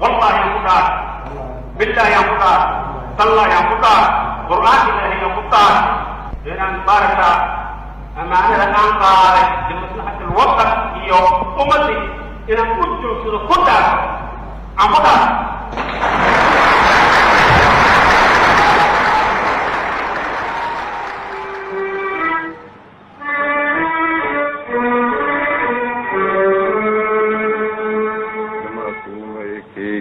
والله يا مدار بالله يا مدار تالله يا مدار قرآن الله يا مدار إن بارك أمانة الآن قارئ لمصلحة الوطن هي أمتي إن كنت سرقتا عمدا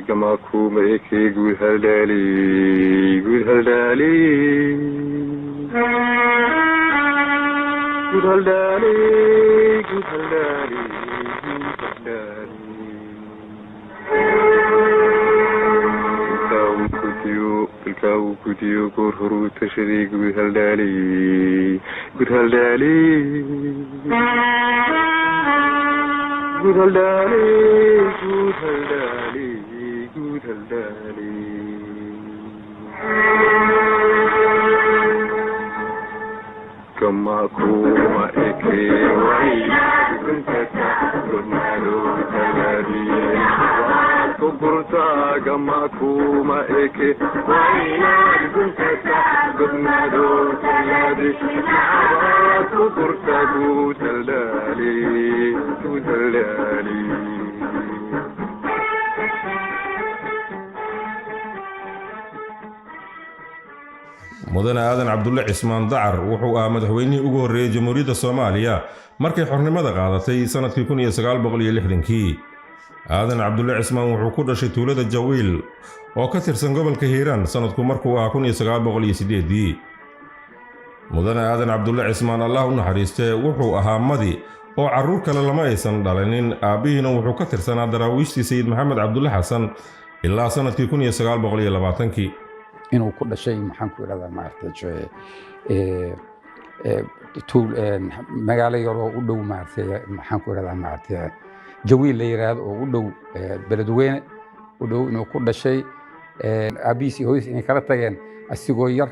كما ميكي قول هلالي قول هلالي قول هلالي قول هلالي الكاو كوديو قول هرو تشري قول هلالي قول هلالي قول هلالي قول هلالي كما كوما إكي وعي كنت تحضر مالو تلالي كبرتا كما كوما إكي وعي كنت تحضر مالو تلالي كبرتا كوتلالي mudane aadan cabdulle cismaan dacar wuxuu ahaa madaxweynihii ugu horreeyey jamhuuriyadda soomaaliya markay xornimada qaadatay sannadkii 1960kii aadan cabdulle cismaan wuxuu ku dhashay tuulada jawiil oo ka tirsan gobolka hiiraan sannadku markuu ahaa 1908 mudane aadan cabdulle cismaan allah u naxariistee wuxuu ahaa madi oo carruur kale lama aysan dhalanin aabbihiina wuxuu ka tirsanaa daraawiishtii sayid maxamed cabdulle xasan ilaa sannadkii 1920kii inuu ku dhashay maxaan ku iraahdaa maartay magaalo yar oo u dhow maartay maxaan ku iraahdaa maartay jawiil la yiraahdo oo u dhow beledweyne u dhow inuu ku dhashay aabiisi hooyis inay kala tageen asigoo yar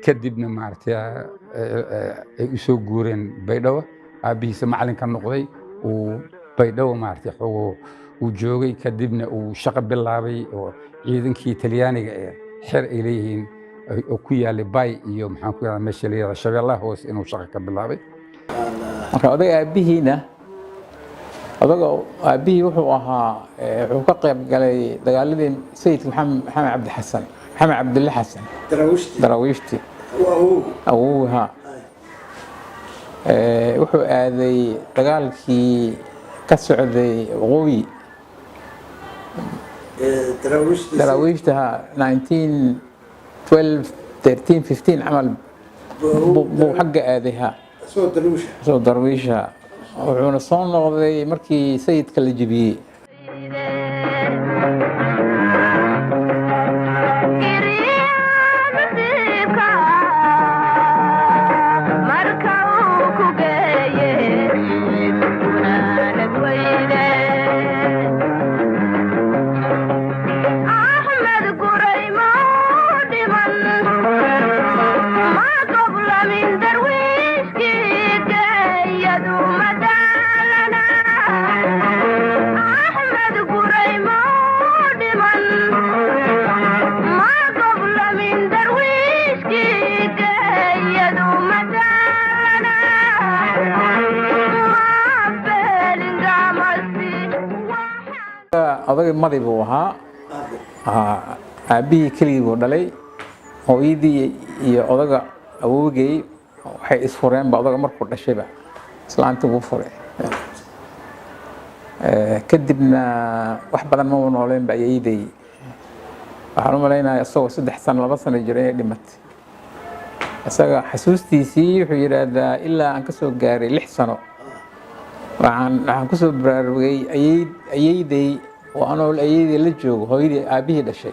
kadibna maartay ay u soo guureen baydhabo aabihiisa macalinka noqday uu baydhabo maartay xogo uu joogay kadibna uu shaqo bilaabay oo ciidankii Talyaaniga xer ay leeyihiin oo ku yaali bay iyo maxaan ku yiraahdaa meesha leeyahay shabeellaha hoos inuu shaqo ka bilaabay marka odaga aabihii wuxuu ahaa wuxuu ka qayb galay dagaaladii sayid maxamed cabdulle xasan daraawiishti awowha wuxuu aaday dagaalkii ka socday waqooyi دراويشتها 1912 13 15 عمل بو حق آذيها سو درويشها وحونا صون نغضي مركي سيد كالجبي odaga madi buu ahaa aabihii keligii buu dhalay hooyadii iyo odaga awowgay waxay isfureenba odaga markuu dhashayba islaantii buu furay kadibna wax badan ma uu nooleenba ayeeyday waxaan u malaynayaa isagoo 3 sano 2 sano jiray inay dhimatay isaga xasuustiisii wuxuu yiraahdaa ilaa aan ka soo gaaray 6 sano waxaan ku soo baraarugay ayeeyday وأنا الأيدي اللي جوج هايدي أبيه دشيء.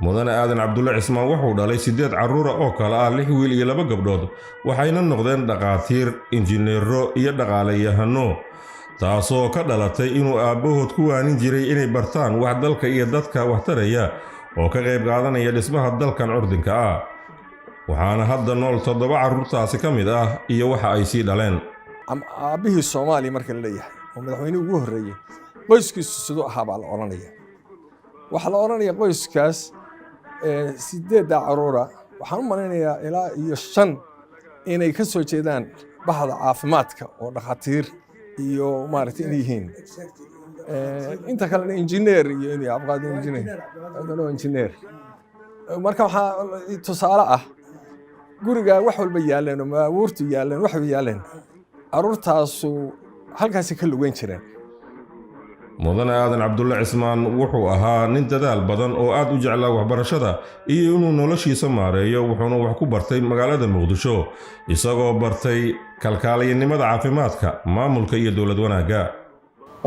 مدن آدن عبد الله عثمان وحول على سيدات عرورة أوكلا اللي هو اللي يلبق قبضه وحين النقدين دقاتير إنجنيرو يدق عليه هنو تاسو كدلتي إنه أبوه تكون جري إني برتان وحدلك يدتك واحتريا وكغيب قادنا يلسمها الدلك عردنك وحانا هذا نول تضبع عرورة سكمدة إيه وحا أيسي دلين. أبيه الصومالي مركل ليه ومدحويني وجوه الرئي qoyskiisu sidoo ahaa baa la oranaya waxaa la odhanayaa qoyskaas 8 caruura waxaan u malaynayaa ilaa iyo 5 inay ka soo jeedaan baxda caafimaadka oo dhakhaatiir iyo maaragtay inay yihiin inta kalena injineer iyo inay abqaad injineer marka waxaa tusaale ah guriga wax walba yaaleen oo maabuurtu yaaleen wax walba yaaleen caruurtaasu halkaasi ka lugeyn jireen mudane aadan cabdulle cismaan wuxuu ahaa nin dadaal badan oo aad u jeclaa waxbarashada iyo inuu noloshiisa maareeyo wuxuuna wax ku bartay magaalada muqdisho isagoo bartay kalkaaliyanimada caafimaadka maamulka iyo dowlad wanaagga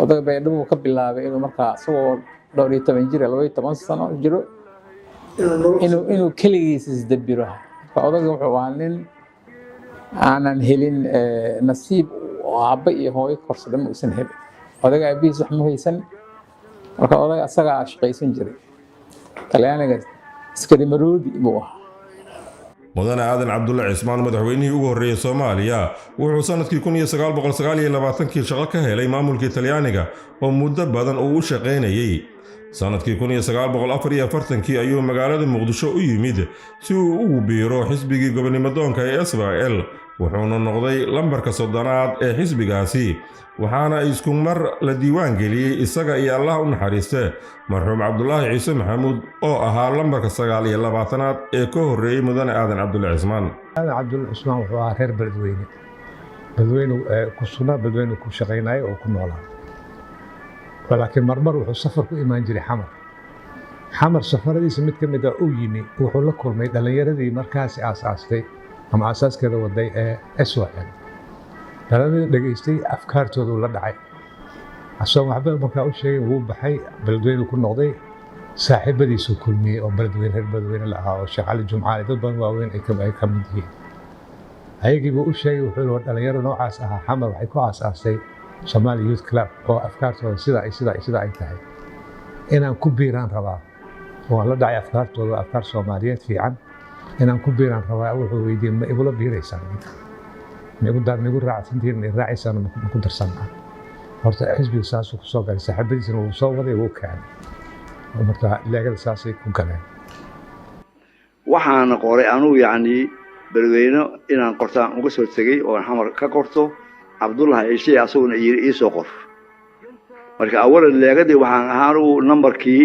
odaga baydhabo ka bilaabay inuu markaa isagoo 12 jir 12 sano jiro inuu keligiis isdabiro odaga wuxuu ahaa nin aanan helin nasiib oo aabba iyo hooyo korsada ma uusan helin odaga aabihiis wax ma haysan marka odaga asagaa shaqaysan jiray talyaaniga iskari maroodi buu ahaa mudane aadan cabdulle cismaan madaxweynihii ugu horreeyay Soomaaliya wuxuu sanadkii 1929 shaqo ka helay maamulkii Talyaaniga oo muddo badan uu u shaqeynayay sanadkii 1944 ayuu magaalada Muqdisho u yimid si uu ugu biiro xisbigii gobonnimadoonka ee SYL wuxuuna noqday lambarka 30aad ee xisbigaasi waxaana isku mar la diiwaan geliyay isaga iyo Allah u naxariiste marxuum Cabdullaahi Ciise Maxamuud oo ahaa lambarka 29aad ee ka horreeyay mudane aadan cabdulle cismaan aadan cabdulle cismaan wuxuu ahaa reer beledweyne ku sugnaa beledweyne ku shaqaynaya oo ku noolaa laakiin marmar wuxuu safar ku imaan jiray xamar safaradiisa mid ka mid ah uu yimi wuxuu la kulmay dhalinyaradii markaasi aasaastay ama asaaskeeda waday ee SYL dhalinyaradii dhageystay afkaartooda la dhacay asagoo waxba markaa u sheegay wuu baxay beledweyne ku noqday saaxiibadiisu kulmiyey oo reer beledweyne la ahaa oo Sheekh Cali Jumcaale dad badan waaweyn ay ka mid yihiin ayagiiba u sheegay wuxuu dhalinyaro noocaas ahaa xamar waxay ku aasaastay Somali Youth Club oo afkaartooda sida ay tahay inaan ku biiraan rabaa oo la dhacay afkaartooda afkaar Soomaaliyeed fiican inaan ku biiraan rabaa wuxuu weydiiyay ma igula biiraysaan nigu raacsantiin raacisan ma ku darsanaa horta xisbiga saas ku soo galay saaxiibadiisna uu soo waday uu keenay marka leegada saasay ku galeen waxaan qoray anuu yacni beledweyne inaan qortaan uga soo tegay oo xamar ka qorto cabdullaahi ciise asaguna yiri ii soo qor marka awalan leegadii waxaan ahaan uu nambarkii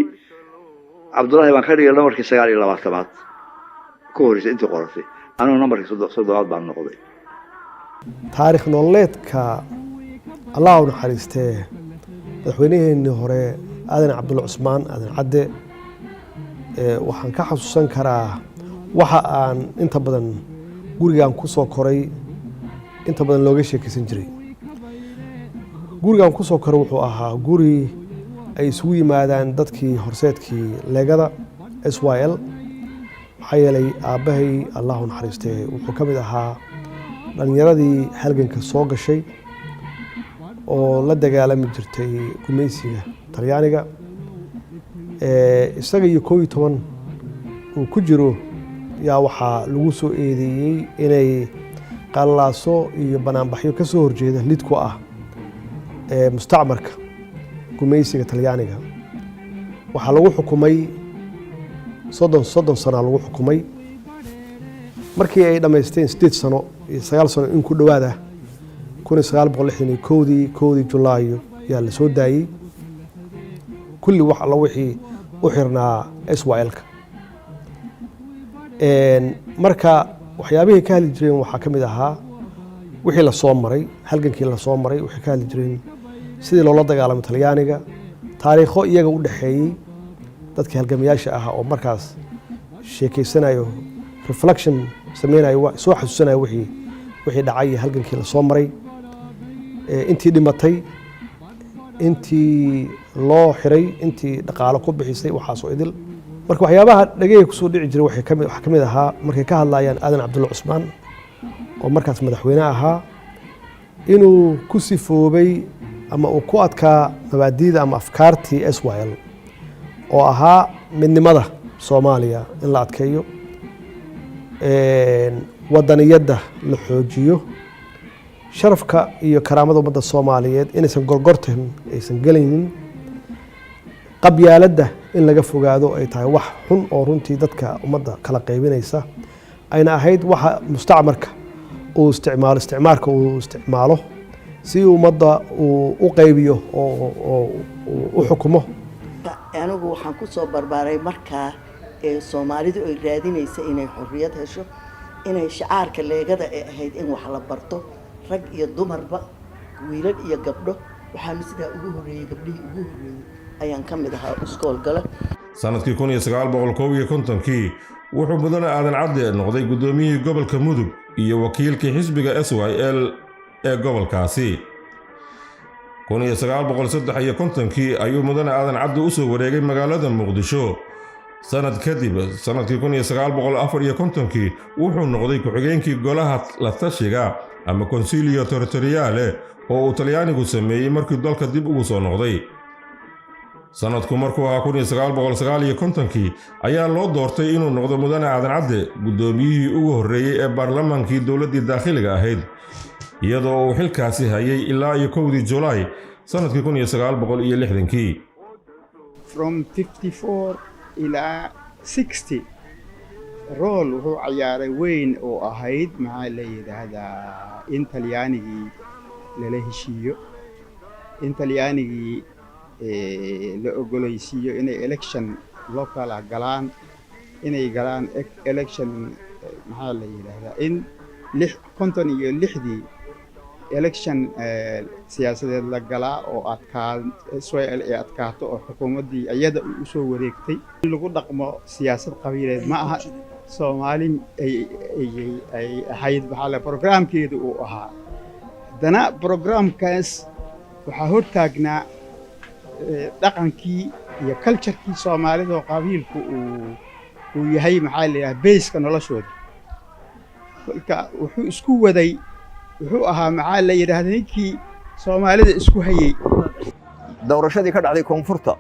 cabdullaahi baan ka dhigay nambarkii 29aad ka horreysay intii qoratay anuu nambarkii 30aad baan noqday taariikh nololeedka Allah u naxariistee madaxweynihii hore aadan cabdulle cismaan aadan cadde waxaan ka xasuusan karaa waxa aan inta badan gurigan ku soo koray inta badan looga sheekaysan jiray gurigan ku soo koray wuxuu ahaa guri ay isugu yimaadaan dadkii horseedkii leegada SYL maxaa yeelay aabbahay Allah u naxariistee wuxuu ka mid ahaa dhalinyaradii halganka soo gashay oo la dagaalami jirtay gumaysiga Talyaaniga isaga iyo 11 uu ku jiro yaa waxaa lagu soo eedeeyay inay qalaaso iyo banaanbaxyo ka soo horjeeda lid ku ah mustacmarka gumaysiga Talyaaniga waxaa lagu xukumay 30 sano lagu xukumay markii ay dhameysteen 8 sano iyo 9 sano in ku dhawaada 1961 Julaayo yaa la soo daayay kulli wax alla wixii u xirnaa SYL-ka marka waxyaabihii ka hadli jireen waxaa ka mid ahaa wixii la soo maray halgankii la soo maray waxay ka hadli jireen sidii loola dagaalamay Talyaaniga taariikho iyaga u dhaxeeyay dadkii halgamayaasha ahaa oo markaas sheekeysanayo reflection sameynayo soo xasuusanayo wixii dhacay halgankii la soo maray intii dhimatay intii loo xiray intii dhaqaale ku bixisay waxaas oo idil marka waxyaabaha dhageyga ku soo dhici jiray waxa ka mid ahaa markay ka hadlayaan aadan cabdulle cismaan oo markaas madaxweyne ahaa inuu ku sifoobay ama uu ku adkaa mabaadiida ama afkaartii SYL oo ahaa midnimada Soomaaliya in la adkeeyo wadaniyadda la xoojiyo sharafka iyo karaamada ummadda Soomaaliyeed inaysan gorgortan aysan galaynin qabyaaladda in laga fogaado ay tahay wax xun oo runtii dadka ummadda kala qaybinaysa ayna ahayd waxa mustacmarka uu isticmaalo si ummadda uu u qaybiyo oo u xukumo. anigu waxaan ku soo barbaaray markaa Soomaalidu ay raadinaysa inay xorriyad hesho inay shacaarka leegada ay ahayd in wax la barto rag iyo dumarba wiilal iyo gabdho waxaan sidaa ugu horeeyay gabdhihii ugu horeeyay ayaan ka mid ahaa iskool gala. sanadkii 1951 wuxuu mudane aadan cadde noqday gudoomiyihii gobolka Mudug iyo wakiilkii xisbiga SYL ee gobolkaasi. 1953 ayuu mudane aadan cadde u soo wareegay magaalada Muqdisho. sanad kadib sanadkii 1954 wuxuu noqday ku-xigeenkii golaha la tashiga ama Consiglio Territoriale oo uu Talyaanigu sameeyay markii dalka dib ugu soo noqday. sanadku markuu ahaa 1959 ayaa loo doortay inuu noqdo mudane aadan cadde gudoomiyihii ugu horeeyay ee baarlamaankii dowladda daakhiliga ahayd iyadoo uu xilkaasi hayay ilaa 1 July sanadkii 1960. From 54 ilaa 60 rol wuxuu ciyaaray weyn oo ahayd maxaa la yiraahdaa in Talyaanigii lala heshiiyo in Talyaanigii la ogolaysiiyo inay election local galaan inay galaan election maxaa la yiraahdaa in 56 election siyaasadeed la galaa oo SYL ay adkaato oo xukuumaddii iyada u soo wareegtay lagu dhaqmo siyaasad qabiileed ma aha Soomaali ay ahayd waxa programkeedu uu ahaa haddana programkaas waxaa hortaagnaa dhaqankii iyo culturekii Soomaalida oo qabiilku uu yahay maxaa la yiraahdaa base-ka noloshooda kolka wuxuu isku waday wuxuu ahaa maxaa la yiraahdaa ninkii Soomaalida isku hayay doorashadii ka dhacday koonfurta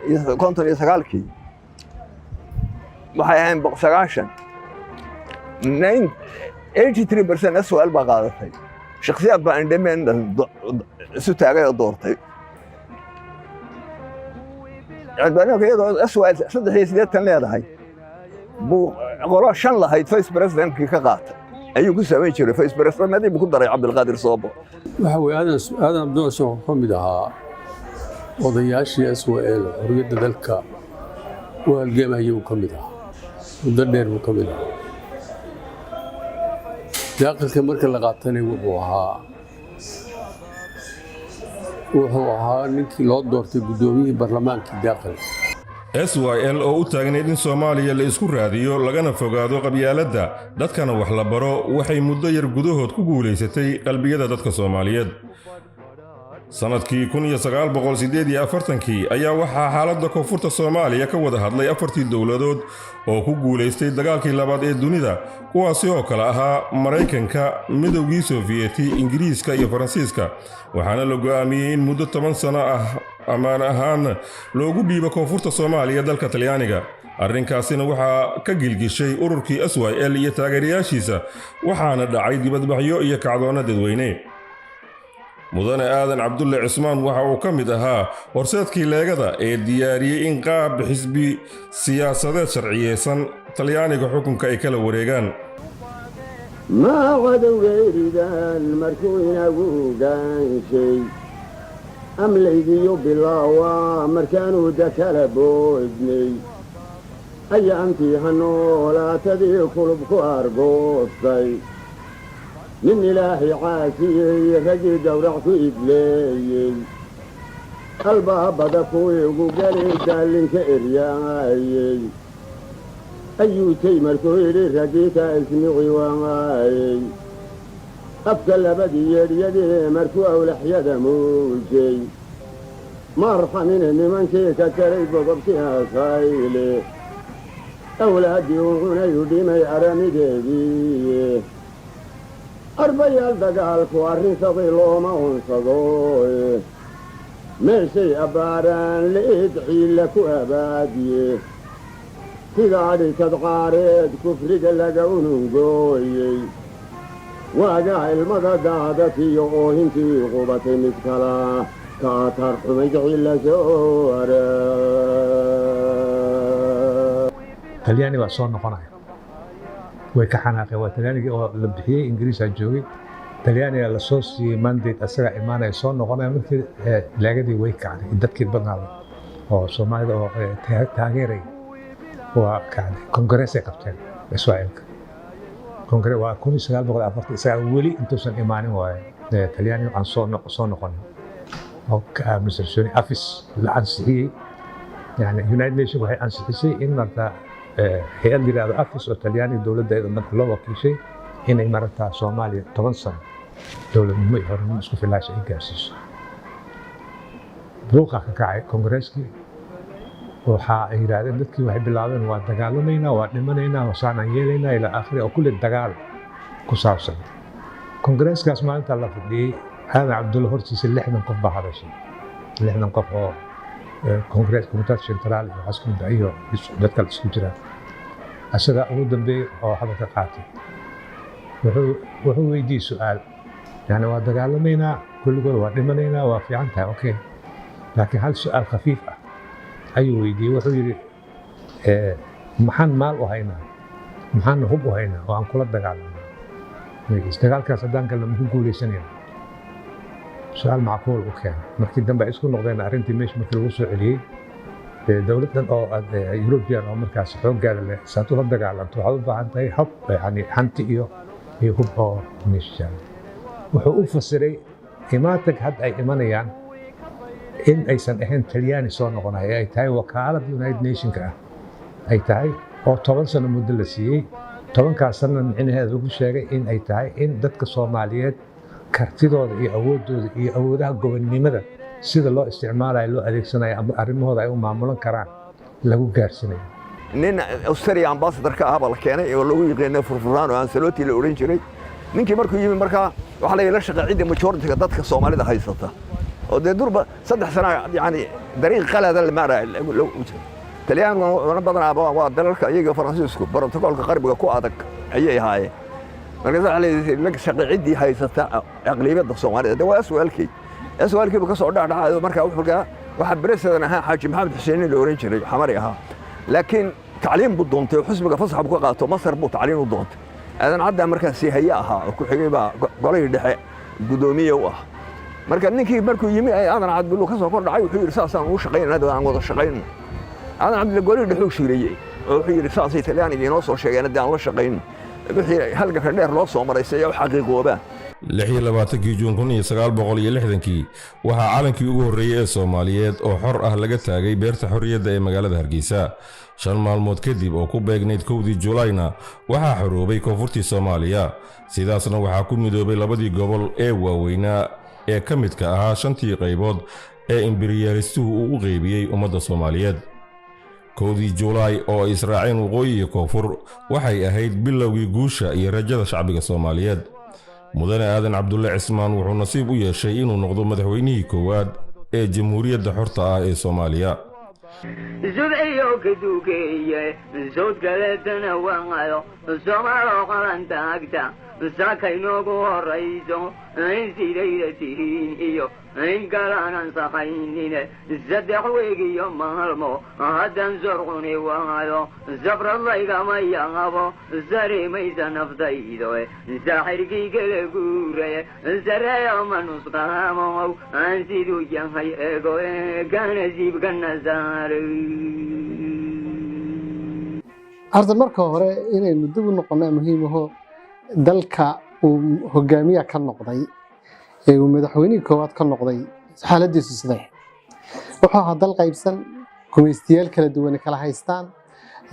1959 waxay ahayn 83% SYL baa qaadatay shakhsiyaad baa independent isu taagay oo doortay codbanaanka iyadoo SYL 83 leedahay buu qolo 5 lahayd vice presidentkii ka qaatay ayuu ku sameeyay jiray vice presidentnadii buu ku daray Cabdulqaadir Soobo waxa weey aadan Abdulsoo ka mid ahaa odayaashii SYL xorriyadda dalka oo halgamayay ka mid ahaa muddo dheer uu ka mid ahaa daaqilka marka la qaatanay wuxuu ahaa ninkii loo doortay gudoomiyihii baarlamaankii daaqilka. SYL oo u taagnayd in Soomaaliya la isku raadiyo lagana fogaado qabyaaladda dadkana wax la baro waxay muddo yar gudahood ku guuleysatay qalbiyada dadka Soomaaliyeed. sanadkii 1948 ayaa waxaa xaaladda koonfurta Soomaaliya ka wada hadlay 4 dowladood oo ku guuleystay dagaalkii labaad ee dunida kuwaasi oo kala ahaa Mareykanka, Midowgii Soviyeeti, Ingiriiska iyo Faransiiska waxaana la go'aamiyay in muddo 10 sano ah amaan ahaan loogu dhiibo koonfurta Soomaaliya dalka Talyaaniga. arrinkaasina waxaa ka gilgishay ururkii SYL iyo taageerayaashiisa waxaana dhacay dibadbaxyo iyo kacdoonno dadweyne. mudane aadan cabdulle cismaan waxa uu ka mid ahaa horseedkii leegada ee diyaariyey in qaab xisbi siyaasadeed sharciyeysan Talyaaniga xukunka ay kala wareegaan. ma wadaweyridan markuu inagu gaanshay amlaydiyo bilaawa markaanuu dakala boodnay ayaantii hanoolaatadii kulub ku argoostay من إلهي عاسي رجي دورع في إبليي قلبها بدكوي وقالي دالين كإرياي أيو تيمر كويري رجيك اسمعي واي أبكال بدي يدي مركو أو لحيا دموجي مرحمين من كيك تريب وقبتها خايلي أولادي وغني ما يعرمي ديبي أربيال دقالكو أرين صغيلو ما انصدوي ماشي أباران لإدعي لكو أبادي كذا عليك تقارد كفري دلقا ونقوي واقع المدى دادتي يوهنتي غوبتي مثكلا kaatar xumid cilla soore talyaani baa soo noqonaya way ka xanaaqeen waa talyaanigii oo la bixiyey ingiriisaa joogay talyaaniga la soo siiyey mandate asagaa imaanaya soo noqonaya markii laagadii way kacday dadkii badnaada oo soomaalida oo taageeraya waa kacday kongareesay qabteen israa'iilka kongare waa 1940 weli intuusan imaanin waaye talyaaniga aan soo noqonin oo ka aaminsan afis la ansixiyey yani United Nations waxay ansixisay in marta hay'ad yiraahdo afis oo talyaaniga dowladda madax loo wakiishay inay marata Soomaaliya 10 sano dowladnimo iyo horumar isku filaasha ay gaarsiiso buuqa ka kacay kongareeskii waxa ay yiraahdeen dadkii waxay bilaabeen waa dagaalamaynaa waa dhimanaynaa wasaanaan yeelaynaa ilaa aakhiri oo kulli dagaal ku saabsan kongareeskaas maalinta la fadhiyey aadan cabdulla hortiisa 60 qof baa hadashay 60 qof oo kongarees komitada central iyo xaskunta iyo dadka isku jira asaga ugu dambeeyay oo hadalka qaatay wuxuu weydiiyey su'aal yani waa dagaalamaynaa kulligood waa dhimanaynaa waa fiican tahay okay laakiin hal su'aal khafiif ah ayuu weydiiyey wuxuu yidhi maxaan maal u haynaa maxaan hub u haynaa oo aan kula dagaalamnaa dagaalkaas haddaan kalena maku guuleysanayna su'aal macquul u keenay markii dambe ay isku noqdeen arrintii meesha markii lagu soo celiyey dowladdan oo European oo markaas xooggaada leh saad ula dagaalanto waxaad u baahan tahay hub yani hanti iyo hub oo meesha wuxuu u fasiray imaatag hadda ay imanayaan in aysan ahayn talyaani soo noqonaya ay tahay wakaalada United Nations ah ay tahay oo 10 sano muddo la siiyey 10kaas sano micnaheedu lagu sheegay in ay tahay in dadka Soomaaliyeed kartidooda iyo awoodooda iyo awoodaha gobonnimada sida loo isticmaalayo loo adeegsanayo ama arrimahooda ay u maamulan karaan lagu gaarsiinayo nin Australia ambassador ka ah baa la keenay oo lagu yaqaanay Furfurano Ancelotti la oran jiray ninkii markuu yimi markaa waxa la shaqay cid majority-ga dadka Soomaalida haysata oo durba 3 sano yani dariiq qalad la maray talyaanigu wana badan waa dalalka iyaga Faransiisku protocolka qarbiga ku adag ayay ahaayeen marka waxa la shaqay cidii haysata aqlibiyada Soomaalida waa su'aalkii ka soo dhacay marka waxa president ahaa Xaaji Maxamed Xuseen la oran jiray xamari ahaa laakiin tacliim buu doontay xisbiga fasax buu ka qaato Masar buu tacliim u doontay aadan cadda markaa si haya ahaa ku xigay baa golay dhexe gudoomiye u ah marka ninkii markuu yimi aadan caddu ka soo kordhacay wuxuu yiri saasaan u shaqeynaa aan wada shaqeyn aadan caddu golay dhexe u shiiriyay wuxuu yiri saasay talyaaniga inoo soo sheegeen hadaan la shaqeyn wixii halka dheer loo soo maray si ay xaqiiqooba 26 Juun 1960 waxaa calankii ugu horreeyay ee Soomaaliyeed oo xor ah laga taagay beerta xorriyadda ee magaalada Hargeysa 5 maalmood kadib oo ku beegnayd 1 Juulaayna waxaa xoroobay koonfurtii Soomaaliya sidaasna waxaa ku midoobay labadii gobol ee waaweynaa ee ka midka ahaa 5tii qaybood ee imberiyalistuhu uu u qaybiyey ummadda Soomaaliyeed 1 Juulaay oo ay israaceen waqooyi iyo koonfur waxay ahayd bilowgii guusha iyo rajada shacbiga Soomaaliyeed mudane aadan cabdulle cismaan wuxuu nasiib u yeeshay inuu noqdo madaxweynihii koowaad ee jamhuuriyadda xorta ah ee Soomaaliya زرعيو كدوكيه زود قلتنا وانغايو سومالو قلنتا اكتا ساكينوكو الرئيسو انسي ليلتين ايو ان قلانا سخينين زدح ويقي يوم مهرمو هدن زرغني وانغايو زبر الله كما يغابو زري ميزا نفضيدو زاحركي قلقوري زرعيو منسقامو انسي دو جنهي ايقو كان زيب كان زار horta marka hore inaynu dib u noqonnaa muhiim aho dalka uu hogaamiye ka noqday ee uu madaxweynihii koowaad ka noqday xaaladiisu sidee wuxuu ahaa dal qaybsan gumaystayaal kala duwan kala haystaan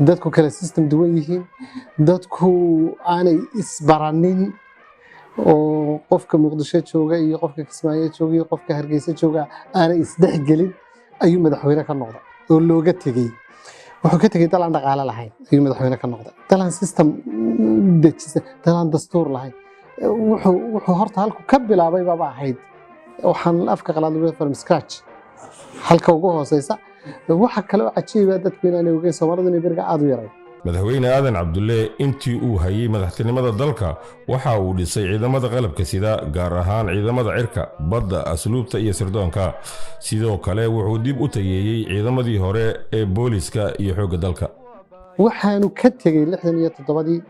dadku kala system duwan yihiin dadku aanay isbaranin oo qofka Muqdisho jooga iyo qofka Kismaayo jooga iyo qofka Hargeysa jooga aanay isdhexgelin ayuu madaxweyne ka noqday oo looga tagay wuxuu ka tagay dalan dhaqaale lahayn ayuu madaxweyne ka noqday dalan system dejisan dalan dastuur lahayn wuxuu horta halku ka bilaabay baba ahayd waxaan afka qalaad ugu from scratch halka ugu hooseysa waxa kale oo cajiib ah dadku inay ogeeyeen Soomaalidu inay bariga aad u yaray madaxweyne aadan cabdulle intii uu hayay madaxtinimada dalka waxa uu dhisay ciidamada qalabka sida gaar ahaan ciidamada cirka badda asluubta iyo sirdoonka sidoo kale wuxuu dib u tageeyay ciidamadii hore ee booliska iyo xoogga dalka waxaanu ka tegay 67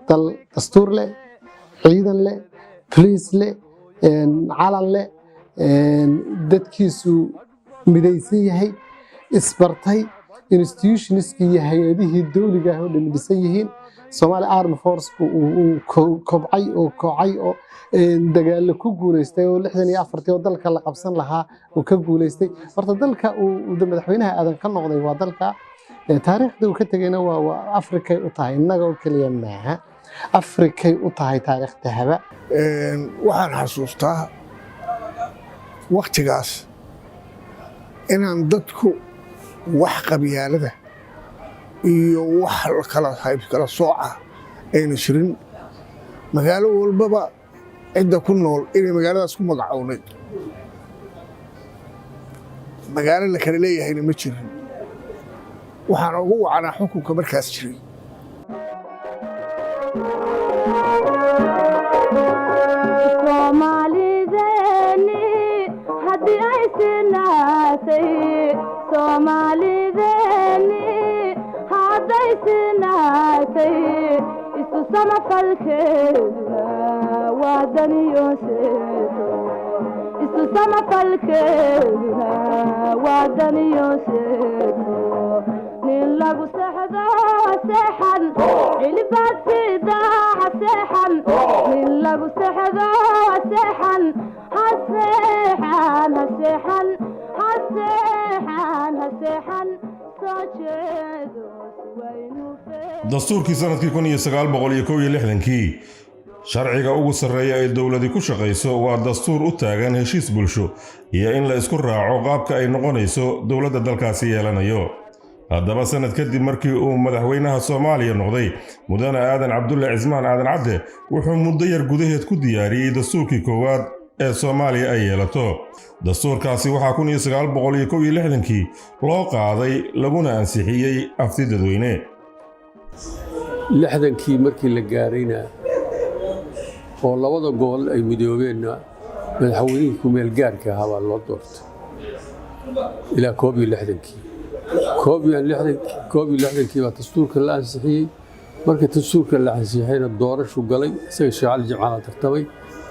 dal dastuur leh ciidan leh police leh calan leh dadkiisu midaysan yahay isbartay institutionskii iyo hay-adihii dowliga ah oo dhan dhisan yihiin Somali Armed Force uu kobcay oo dagaal ku guuleystay oo 64 oo dalka la qabsan lahaa oo ka guuleystay horta dalka uu madaxweynaha aadan ka noqday waa dalka taariikhda uu ka tagayna waa Afrika u tahay inaga oo kaliya maaha Afrika u tahay taariikhda haba waxaan xasuustaa waqtigaas inaan dadku wax qabyaalada iyo wax kala sooca ayna jirin magaalo walbaba cidda ku nool inay magaaladaas ku magacownay magaalo la kala leeyahayna ma jirin waxaan ugu wacanaa xukunka markaas jiray Soomaalideni hadday sinaatay isu samafalkeeduna waa daniyooseedo isu samafalkeeduna waa daniyooseedo nin lagu sexdo seexan cilibaad sidaaca seexan nin lagu sexdo seexan haseexan haseexan dastuurkii sanadkii 1961 sharciga ugu sarreeya ee dowladdu ku shaqayso waa dastuur u taagan heshiis bulsho iyo in la isku raaco qaabka ay noqonayso dowladda dalkaasi yeelanayo haddaba sanad kadib markii uu madaxweynaha Soomaaliya noqday mudane aadan cabdulle cismaan aadan cadde wuxuu muddo yar gudaheed ku diyaariyay dastuurkii koowaad ee Soomaaliya ay yeelato dastuurkaasi waxaa 1961 loo qaaday laguna ansixiyay afti dadweyne 60kii markii la gaarayna oo labada gobol ay midoobeenna madaxweynihii ku meel gaarka ahaa baa loo doortay ilaa 61kii baa dastuurka la ansixiyey markii dastuurka la ansixiyayna doorashu galay isaga shaqal jimcaha tartamay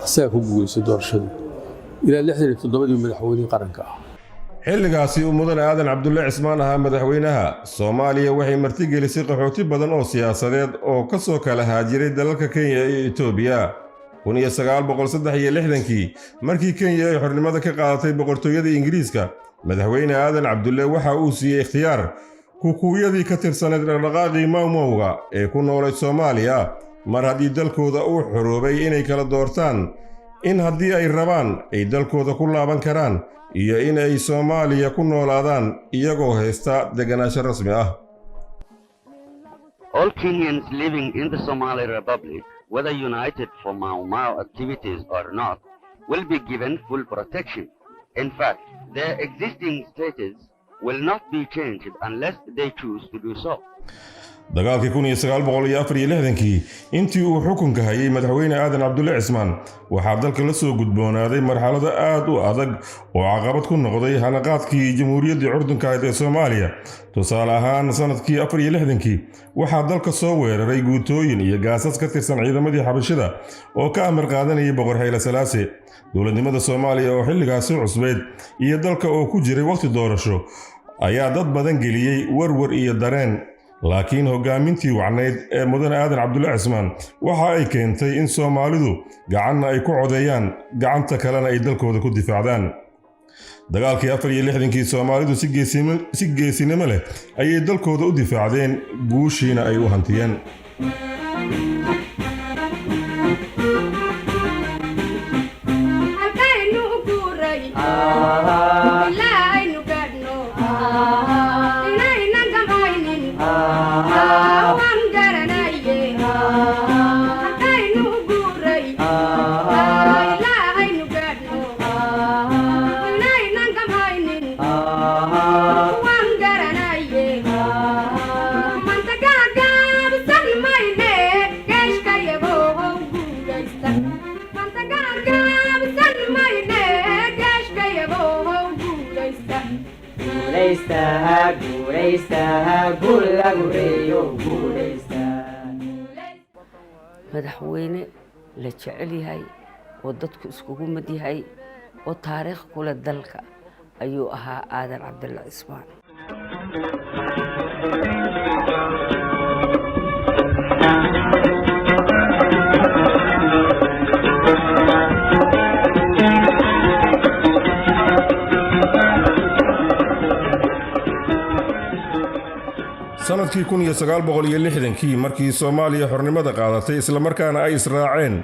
asaga ku guuleystay doorashadii ilaa 67 madaxweynihii qaranka ah xilligaasi uu mudane aadan cabdulle cismaan ahaa madaxweynaha Soomaaliya waxay martigelisay qaxooti badan oo siyaasadeed oo ka soo kala haajiray dalalka Kenya iyo Itoobiya 1963 markii Kenya ay xornimada ka qaadatay boqortooyada Ingiriiska madaxweyne aadan cabdulle waxa uu siiyay ikhtiyaar kukuuyadii ka tirsaneed dhaqdhaqaaqii maamulka ee ku noolay Soomaaliya mar haddii dalkooda uu xoroobay inay kala doortaan in haddii ay rabaan ay dalkooda ku laaban karaan iyo in ay Soomaaliya ku noolaadaan iyagoo haysta deganaansho rasmi ah. All Kenyans living in the Somali Republic, whether united for Mau Mau activities or not, will be given full protection. In fact, their existing status will not be changed unless they choose to do so. dagaalkii 1964 intii uu xukunka hayay madaxweyne aadan cabdulle cismaan waxaa dalka la soo gudboonaaday marxalado aad u adag oo caqabad ku noqday hanaqaadkii jamhuuriyaddii curdunka ee Soomaaliya tusaale ahaan sanadkii 64 waxaa dalka soo weeraray guutooyin iyo gaasas ka tirsan ciidamadii xabashida oo ka amar qaadanayay boqor Hayle Salaase dowladnimada Soomaaliya oo xilligaas cusbeed iyo dalka oo ku jiray waqti doorasho ayaa dad badan geliyay warwar iyo dareen laakiin hogaamintii wacnayd ee mudane aadan cabdulle cismaan waxa ay keentay in Soomaalidu gacanna ay ku codeeyaan gacanta kalena ay dalkooda ku difaacdaan dagaalkii 64kii Soomaalidu si geesinimo leh ayay dalkooda u difaacdeen guushiina ay u hantiyeen Gaga madaxweyne la jecel yahay oo dadku iskugu mid yahay oo taariikh ku leh dalka ayuu ahaa aadan cabdulle cismaan sanadkii 1960kii markii Soomaaliya xornimada qaadatay isla markaana ay israaceen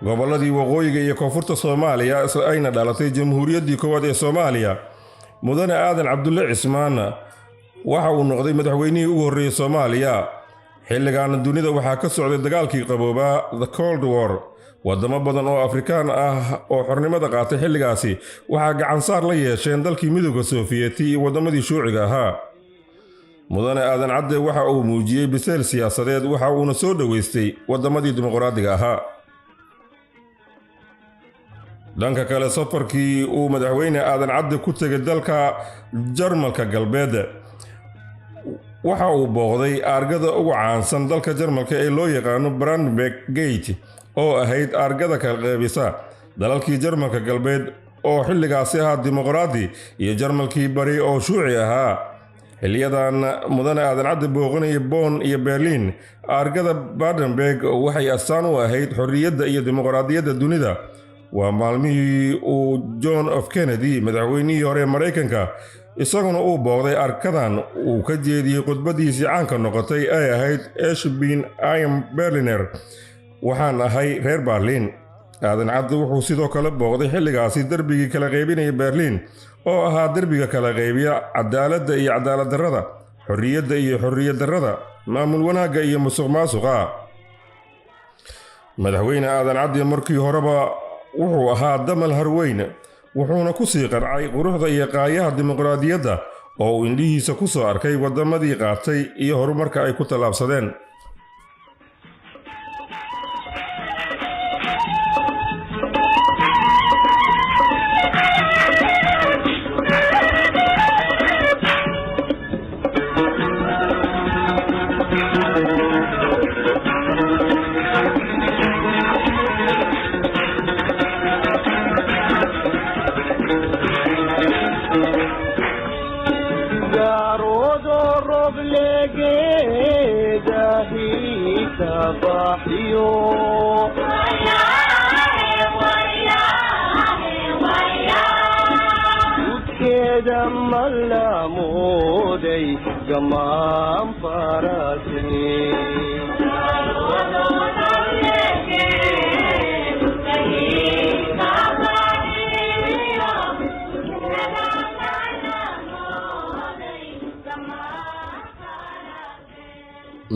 gobolladii waqooyiga iyo koonfurta Soomaaliya ayna dhalatay jamhuuriyaddii koowaad ee Soomaaliya mudane aadan cabdulle cismaan waxa uu noqday madaxweynihii ugu horreeyay Soomaaliya xilligan dunida waxaa ka socday dagaalkii qaboobaa the Cold War wadamo badan oo Afrikaan ah oo xornimada qaatay xilligaasi waxaa gacan saar la yeesheen dalkii midowga Sofiyeeti iyo wadamadii shuuciga ahaa mudane aadan cadde waxa uu muujiyey bisayl siyaasadeed waxa uuna soo dhaweystay wadamadii dimuqraadiga ahaa dhanka kale safarkii uu madaxweyne aadan cadde ku tegay dalka Jarmalka galbeed waxa uu booqday argada ugu caansan dalka Jarmalka ee loo yaqaan Brandenburg Gate oo ahayd argada kala qaybisa dalalkii Jarmalka galbeed oo xilligaasi ahaa dimuqraadi iyo Jarmalkii bari oo shuuci ahaa xilliyadan mudane aadan cadde booqanaya Bonn iyo Berlin argada Brandenburg waxay astaan u ahayd xorriyadda iyo dimuqraadiyadda dunida waa maalmihii uu John F Kennedy madaxweynihii hore Mareykanka isaguna uu booqday arkadan uu ka jeediyey khudbadiisii caanka noqotay ay ahayd Ich bin ein Berliner waxaan ahay reer Berlin aadan cadde wuxuu sidoo kale booqday xilligaasi darbigii kala qaybinaya Berlin oo ahaa darbiga kala qaybiya cadaaladda iyo cadaalad darrada xorriyadda iyo xorriyad darrada maamul wanaagga iyo musuqmaasuqa madaxweyne aadan cadde markii horeba wuxuu ahaa damal harweyn wuxuuna ku sii qancay quruxda iyo qaayaha dimuqraadiyadda oo uu indhihiisa ku soo arkay wadamadii qaatay iyo horumarka ay ku tallaabsadeen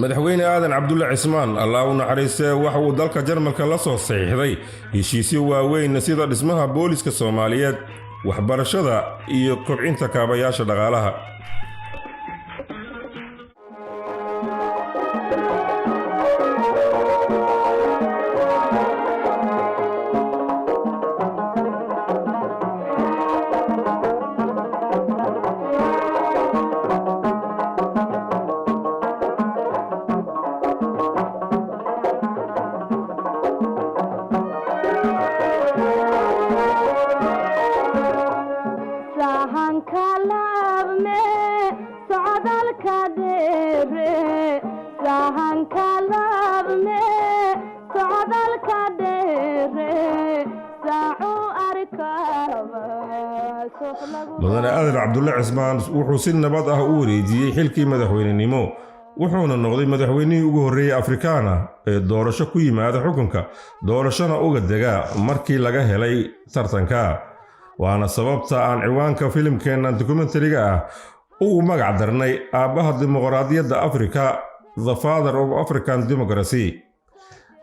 madaxweyne aadan cabdulle cismaan allah u naxariistee waxa uu dalka Jarmalka la soo saxiixday heshiisyo waaweyn sida dhismaha booliska Soomaaliyeed waxbarashada iyo kobcinta kaabayaasha dhaqaalaha mudane aadan cabdulle cismaan wuxuu si nabad ah u wareejiyey xilkii madaxweynenimo wuxuuna noqday madaxweynihii ugu horreeyay Afrikaan ah ee doorasho ku yimaada xukunka doorashona uga dega markii laga helay tartanka waana sababta aan ciwaanka filimkeenna documentary-ga ah uu magac darnay aabbaha dimuqraadiyadda Afrika the father of African democracy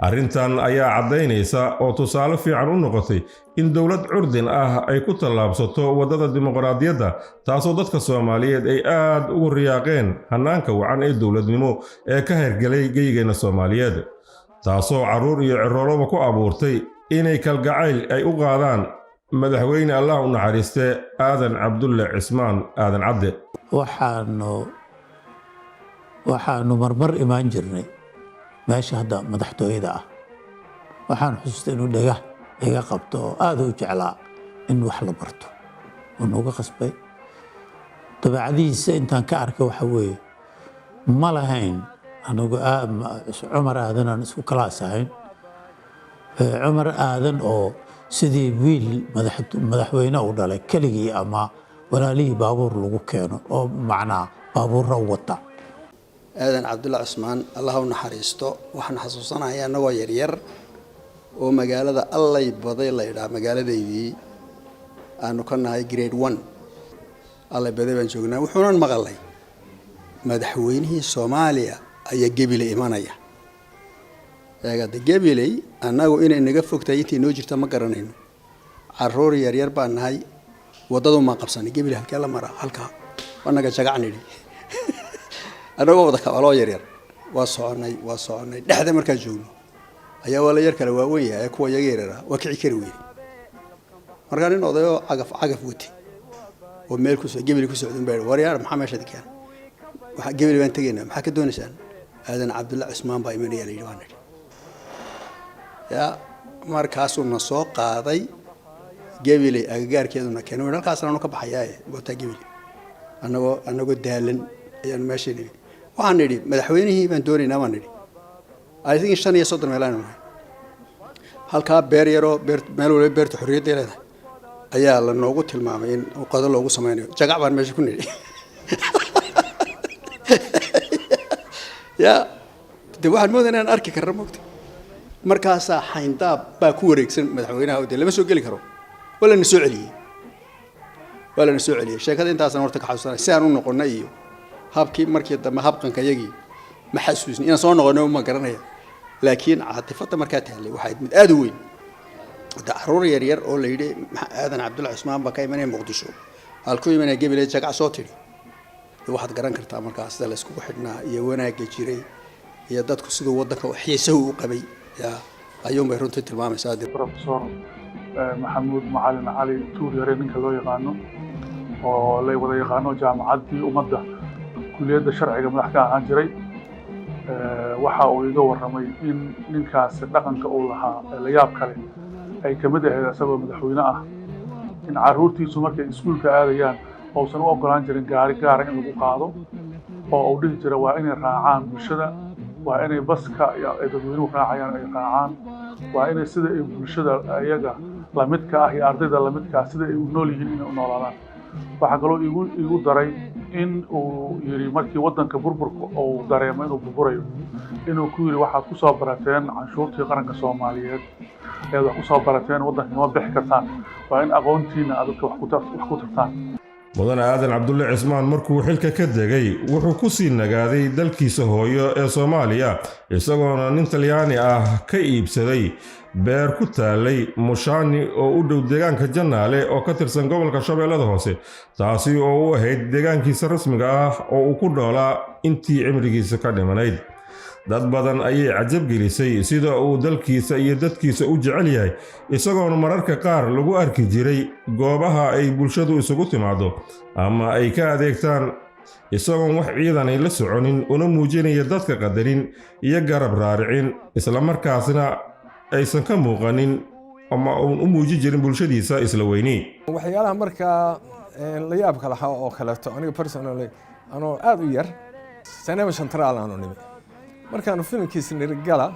arrintan ayaa caddaynaysa oo tusaale fiican u noqotay in dowlad curdin ah ay ku tallaabsato wadada dimuqraadiyadda taasoo dadka Soomaaliyeed ay aad ugu riyaaqeen hanaanka wacan ee dowladnimo ee ka hergelay geygeena Soomaaliyeed taasoo caruur iyo cirooloba ku abuurtay inay kalgacayl ay u qaadaan madaxweyne allah u naxariiste aadan cabdulle cismaan aadan cadde. waxaanu marmar imaan jirnay meesha hadda madaxtooyada ah. waxaan xusuustay inuu iga qabto oo aad u jeclaa in wax la barto oo nooga qasbay. dabeecadihiisa intaan ka arkay waxa weeye ma lahayn anigu cumar aadan aan isku kalaas ahayn. cumar aadan oo sidii wiil madaxweyne u dhalay keligii ama walaalihii baabuur lagu keeno oo macnaa baabuurra u wata. aadan cabdulle cismaan allah u naxariisto waxaan xasuusanayaa annagoo yaryar oo magaalada allay baday la yidhaha magaaladaydii aanu ka nahay grade 1 allay baday baan joognaa. wuxuunan maqalay madaxweynihii soomaaliya ayaa gebile imanaya. eegada gebeley annagu inay naga fogtahay intii noo jirta ma garanayno. caruur yaryar baan nahay waddadu ma qabsanay gebele halkee la maraa halkaa wanaga jagacnidhi annagoo wada kabaloo yaryar waa soconay dhexda markaan joogno ayaa waa la yar kale waaweyn yahay kuwa yaga yaryara waa kici kari weyne. markaa nin odayoo cagaf wati oo meel gebele ku socdin baa waryaar maxaa meesha dikeen waxa gebele baan tegaynaa maxaa ka doonaysaan aadan cabdulle cismaan baa imanaya la yidhi waan nidhi yaa markaasuu na soo qaaday gebele agagaarkeeduna keenay halkaasna aanu ka baxayaa goobtaa gebele annagoo daalan ayaan meesha nidhi waxaan nidhi madaxweynihii baan doonaynaa baan nidhi I think 35 meelaan nahay halkaa beer yaroo meel waliba beerta xorriyadda leedahay ayaa la noogu tilmaamay in qado loogu sameynayo jagac baan meesha ku nidhi yaa de waxaan moodaynaa inaan arki karra moogta. markaasaa xayndaab baa ku wareegsan madaxweynaha oo dee lama soo geli karo waa lana soo celiyey sheekada intaasaan horta ka xasuusanay si aan u noqonnay iyo habkii markii dambe habqanka yagii ma xasuusni inaan soo noqonay ma garanaya laakiin caatifada markaa taallay waxay mid aad u weyn. caruur yaryar oo la yidhi aadan cabdulle cismaan baa ka imanaya muqdisho halkuu imanaya gebele jagac soo tidhi waxaad garan kartaa markaa sida la iskugu xidhnaa iyo wanaagga jiray iyo dadku siduu waddanka xiisahu u qabay ayuunbay runtii tilmaamaysaa. professor maxamuud macalin cali tuur yare ninka loo yaqaano oo la wada yaqaano jaamacaddii ummadda kulliyadda sharciga madax ka ahaan jiray. waxa uu iga warramay in ninkaasi dhaqanka uu lahaa la yaab kale ay ka mid ahayd isagoo madaxweyne ah in carruurtiisu markay iskuulka aadayaan uusan u ogolaan jirin gaari gaara in lagu qaado oo uu dhihi jira waa inay raacaan bulshada waa inay baska ay dadweynuhu raacayaan ay raacaan waa inay sida ay bulshada iyaga lamidka ah iyo ardayda lamidka ah sida ay u nool yihiin inay u noolaadaan. waxaa kaloo igu daray in uu yidhi markii waddanka burburka uu dareemo inuu burburayo inuu ku yidhi waxaad ku soo barateen canshuurtii qaranka soomaaliyeed ayaad wax ku soo barateen waddanka ma bixi kartaan waa in aqoontiina aad dadka wax ku tartaan. mudane aadan cabdulle cismaan markuu xilka ka degay wuxuu ku sii nagaaday dalkiisa hooyo ee soomaaliya isagoona nin talyaani ah ka iibsaday beer ku taalay mushaani oo u dhow deegaanka jannaale oo ka tirsan gobolka shabeellada hoose taasi oo u ahayd deegaankiisa rasmiga ah oo uu ku dhoolaa intii cimrigiisa ka dhimanayd. dad badan ayay cajab gelisay sida uu dalkiisa iyo dadkiisa u jecel yahay isagoona mararka qaar lagu arki jiray goobaha ay bulshadu isugu timaado ama ay ka adeegtaan isagoon wax ciidanay la soconin una muujinaya dadka qadarin iyo garab raaricin islamarkaasna aysan ka muuqanin ama uun u muujin jirin bulshadiisa isla weyni. waxyaalaha markaa la yaabka lahaa oo kaleeto aniga personally anoo aad u yar sanema central aanu nimi markaanu filimkiisa nirigala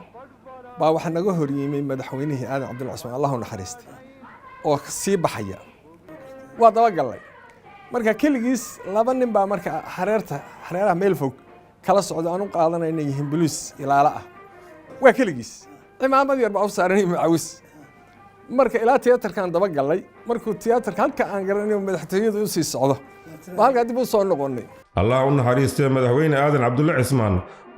baa waxaa naga hor yimay madaxweynihii aadan cabdulle cismaan allah u naxariistay oo sii baxaya waa dabagallay marka keligiis laba nin baa marka xareeraha meel fog kala socda aan u qaadanay inay yihiin boliis ilaala ah waa keligiis cimaamad yar baa u saaran macawis marka ilaa tiyaatarkan dabagallay markuu tiyaatarka halka aan garanayo madaxtooyadu u sii socdo baa halkaa dib u soo noqonnay. allah u naxariistee madaxweyne aadan cabdulle cismaan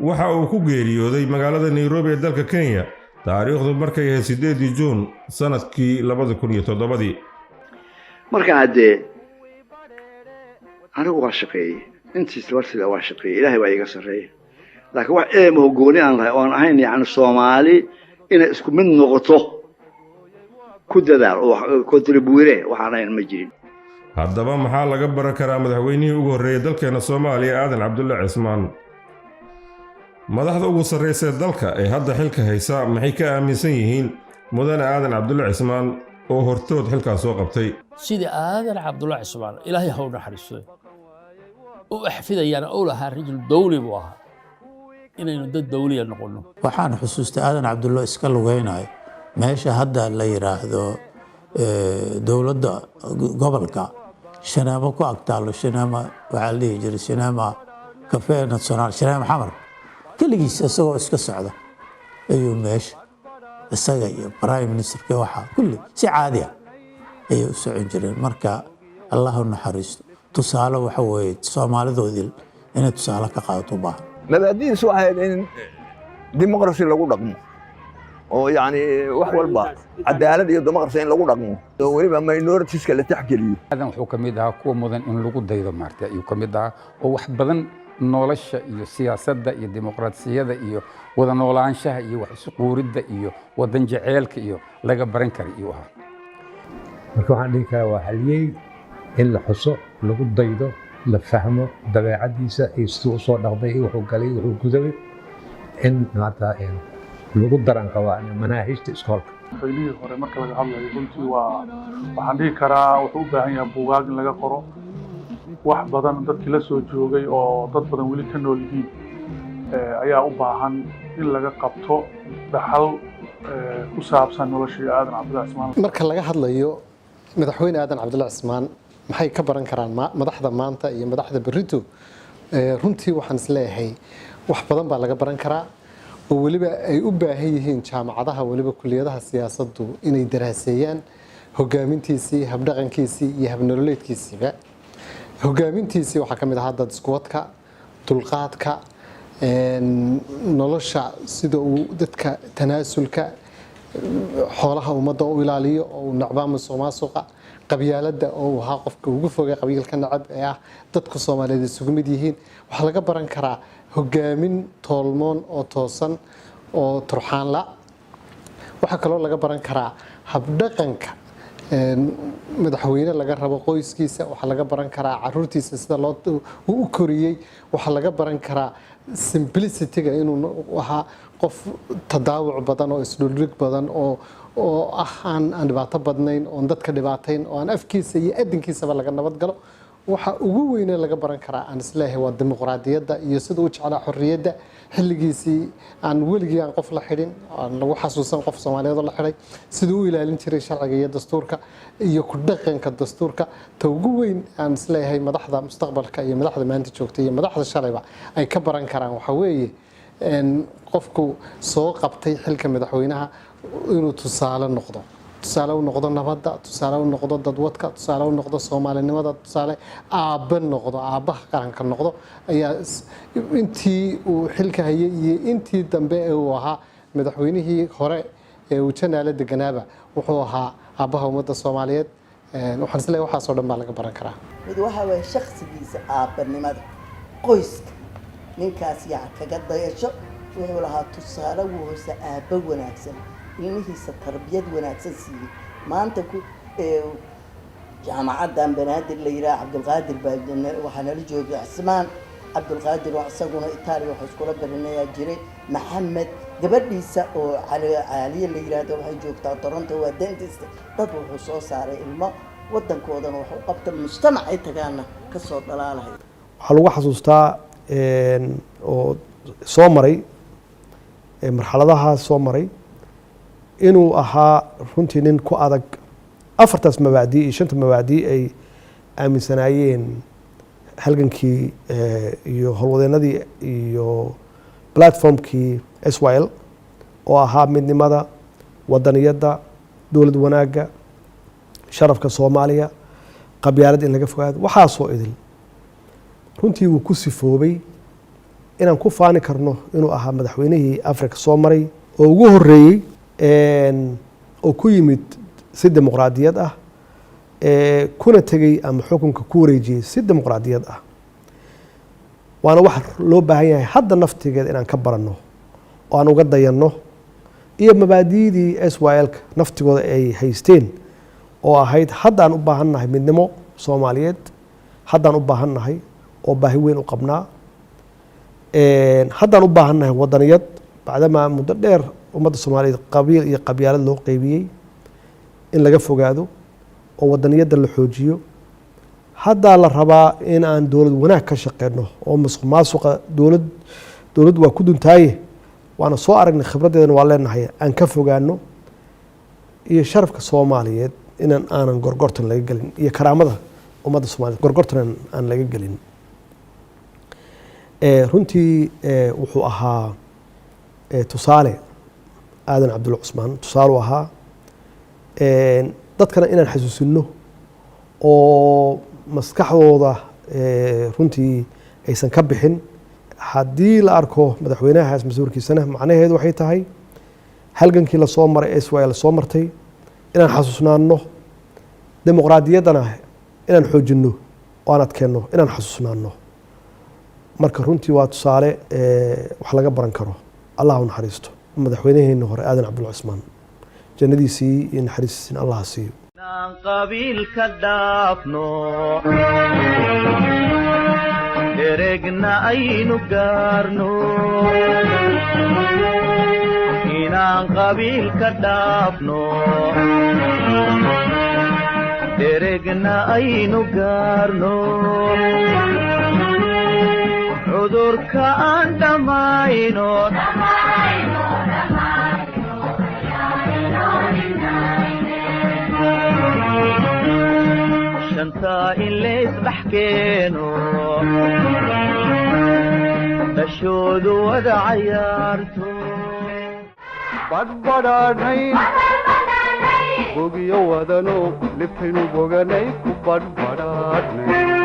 waxa uu ku geeriyooday magaalada nairobi ee dalka kenya taariikhdu markay ahayd 8 juun sanadkii 2007. marka haddee anigu waa shaqeeyey intiis warsiga waa shaqeeyey ilaahay baa iga sarreeya laakiin wax eema gooni aan lahay oon ahayn yacni soomaali inay isku mid noqoto ku dadaal oo kontribuire waxaan ahayn ma jirin haddaba maxaa laga baran karaa madaxweynihii ugu horreeyey dalkeena Soomaaliya Aadan Cabdulle Cismaan madaxda ugu sarreysay dalka ee hadda xilka haysa maxay ka aaminsan yihiin mudane Aadan Cabdulle Cismaan oo hortood xilkaas soo qabtay sida Aadan Cabdulle Cismaan Ilaahay ha u naxariisto oo xafidayana oo lahaa rajul dawli buu ahaa inaynu dad dawliya noqono waxaan xusuustaa Aadan Cabdulle iska lugeynayo meesha hadda la yiraahdo dowladda gobolka shanaamo ku agtaalo shanaama waxaa la dhihi jiray shanaama kafee national shanaama xamar keligiis isagoo iska socda ayuu meesha isaga iyo prime ministerka waxa kulli si caadi ah ayay u socon jireen marka allah u naxariisto tusaale waxa weeye Soomaalidoodii inay tusaale ka qaadato baahan mabaadi'diisu waxay ahayd in dimuqraasi lagu dhaqmo oo yani wax walba cadaalad iyo dimuqraasi in lagu dhaqmo oo weliba minoritiska la taxgeliyo aadan wuxuu ka mid ahaa kuwa mudan in lagu daydo maartay ayuu ka mid ahaa oo wax badan nolosha iyo siyaasadda iyo dimuqraasiyadda iyo wada noolaanshaha iyo wax isu quuridda iyo wadan jaceylka iyo laga baran karo iyo ahaa marka waxaan dhihi karaa waa haliyey in la xuso lagu daydo la fahmo dabeecadiisa iyo siduu usoo dhaqday iyo wuxuu galay wuxuu gudabay in maanta lagu daran qabaa manaahijta iskoolka xilligii hore marka laga hadlayo runtii waxaan dhihi karaa wuxuu u baahan yahay buugaag in laga qoro wax badan dadkii la soo joogay oo dad badan weli ka nool yihiin ayaa u baahan in laga qabto dhaxal ku saabsan noloshii Aadan Cabdulle Cismaan marka laga hadlayo madaxweyne Aadan Cabdulle Cismaan maxay ka baran karaan madaxda maanta iyo madaxda berrito runtii waxaan isleeyahay wax badan baa laga baran karaa oo weliba ay u baahan yihiin jaamacadaha weliba kulliyadaha siyaasaddu inay daraaseeyaan hogaamintiisii habdhaqankiisii iyo habnololeedkiisiiba hogaamintiisii waxaa ka mid ahaa dad iskuwadka dulqaadka nolosha sida uu dadka tanaasulka xoolaha ummadda u ilaaliyo oo uu nacbaa musuqmaasuqa qabyaaladda oo uu ahaa qofka ugu fogay qabiilka nacab ee ah dadku Soomaaliyeed isugu mid yihiin waxa laga baran karaa hogaamin toolmoon oo toosan oo turxaan la waxa kaloo laga baran karaa habdhaqanka madaxweyne laga rabo qoyskiisa waxa laga baran karaa caruurtiisa sida loo u koriyay waxa laga baran karaa simplicity-ga inuu ahaa qof tadaawuc badan oo isdhulrig badan oo aan dhibaato badnayn oo dadka dhibaatayn oo aan afkiisa iyo adinkiisaba laga nabad galo waxa ugu weyn laga baran karaa aan islaahay waa dimuqraadiyadda iyo sida uu jeclaa xorriyadda xilligiisii aan weligii aan qof la xidhin aan lagu xasuusan qof Soomaaliyeed oo la xidhay sida uu ilaalin jiray sharciga iyo dastuurka iyo ku dhaqanka dastuurka ta ugu weyn aan islaahay madaxda mustaqbalka iyo madaxda maanta joogta iyo madaxda shalayba ay ka baran karaan waxa weeye qofku soo qabtay xilka madaxweynaha inuu tusaale noqdo tusaale u noqdo nabadda tusaale u noqdo dadwadka tusaale u noqdo Soomaalinimada tusaale aabba noqdo aabbaha qaranka noqdo ayaa intii uu xilka hayay iyo intii dambe ee uu ahaa madaxweynihii hore ee uu janaale deganaaba wuxuu ahaa aabbaha ummadda Soomaaliyeed waxaan isleeyahay waxaas oo dhan baa laga baran karaa mid waxa weeye shakhsigiisa aabbanimada qoyska ninkaas yaa kaga dayasho wuxuu lahaa tusaale uu hoose aabba wanaagsan ilmihiisa tarbiyad wanaagsan siiyay maanta ku jaamacadan banaadir la yiraahdo Cabdulqaadir baajin waxa nala joogay Cismaan Cabdulqaadir oo isaguna Itaaliya waxa isku baranaya jiray Maxamed gabadhiisa oo Caaliye la yiraahdo waxay joogtaa Toronto waa dentist dad wuxuu soo saaray ilmo wadankoodana waxa uu qabtay mujtamac ay tagaana ka soo dhalaalahay waxa lagu xasuustaa oo soo maray marxaladaha soo maray inuu ahaa runtii nin ku adag afartaas mabaadi iyo shanta mabaadi ay aaminsanaayeen halgankii iyo howlwadeenadii iyo platformkii SYL oo ahaa midnimada wadaniyadda dowlad wanaagga sharafka Soomaaliya qabyaalad in laga fogaado waxaa soo idil runtii wuu ku sifoobay inaan ku faani karno inuu ahaa madaxweynihii Afrika soo maray oo ugu horeeyay oo ku yimid si dimuqraadiyad ah kuna tegay ama xukunka ku wareejiyay si dimuqraadiyad ah waana wax loo baahan yahay hadda naftigeeda inaan ka baranno oo aan uga dayanno iyo mabaadi'dii SYL-ka naftigooda ay haysteen oo ahayd haddaan u baahannahay midnimo Soomaaliyeed, haddaan u baahannahay oo baahi weyn u qabnaa, haddaan u baahannahay wadaniyad bacdamaa muddo dheer ummadda Soomaaliyeed qabiil iyo qabyaalad loo qeybiyey in laga fogaado oo wadaniyadda la xoojiyo. haddaa la rabaa in aan dowlad wanaag ka shaqeyno oo musuqmaasuqa dowlad waa ku duntaaye waana soo aragnay khibraddeedana waa leenahay aan ka fogaano iyo sharafka Soomaaliyeed inaan aanan gorgortan laga gelin iyo karaamada ummadda Soomaaliyeed gorgortan aan laga gelin. runtii wuxuu ahaa tusaale aadan cabdulla cusmaan tusaale u ahaa dadkana inaan xasuusino oo maskaxdooda runtii aysan ka bixin. haddii la arko madaxweynahaas mas-uulkiisana macnaheedu waxay tahay halgankii lasoo maray SYL soo martay inaan xasuusnaano, dimuqraadiyaddana inaan xoojinno oo aan adkeenno inaan xasuusnaano. marka runtii waa tusaale wax laga baran karo. allah u naxariisto madaxweynaheena hore aadan cabdulla cusmaan, jannadiisii iyo naxariistiisina allah siiyo. qabiilka dhaafno eregna aynu gaarno, inaan qabiilka dhaafno eregna aynu gaarno, cudurka aan dhammayno shanta in laysdhex keeno dhashoodu wada cayaarto badhbadhaadhay bogiyo wadano liftaynu boganay ku badhbadhaadhnay